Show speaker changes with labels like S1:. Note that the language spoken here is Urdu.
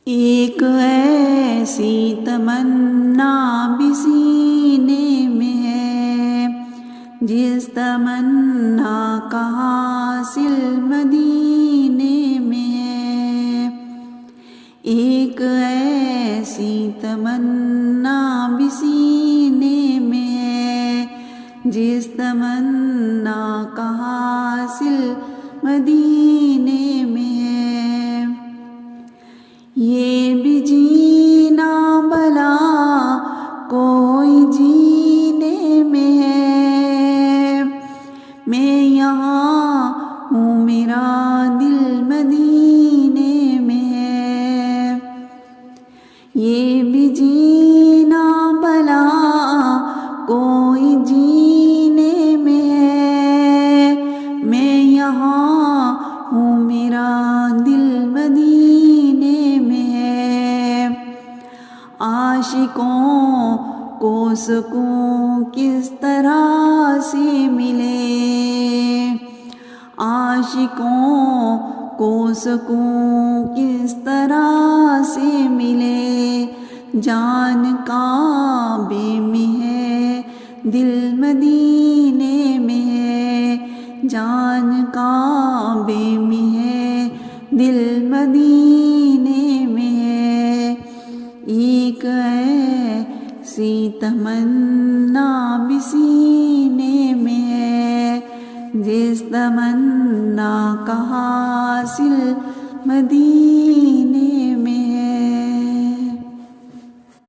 S1: ایک ایسی تمنا بھی سینے میں ہے، جس تمنا کا حاصل مدینے میں ہے۔ ایک ایسی تمنا بھی سینے میں ہے، جس تمنا کا حاصل مدینے میں ہے۔ یہ بھی جینا بھلا کوئی جینے میں ہے، میں یہاں ہوں میرا دل مدینے میں ہے۔ یہ بھی جینا بھلا کوئی جینے میں ہے، میں یہاں ہوں میرا دل مدینے میں ہے۔ عاشقوں کو سکون کس طرح سے ملے، عاشقوں کو سکون کس طرح سے ملے، جان کعبے میں ہے دل مدینے میں ہے، جان کعبے میں ہے دل مدینے میں ہے۔ ایک ایسی تمنا بھی سینے میں ہے، جس تمنا کا حاصل مدینے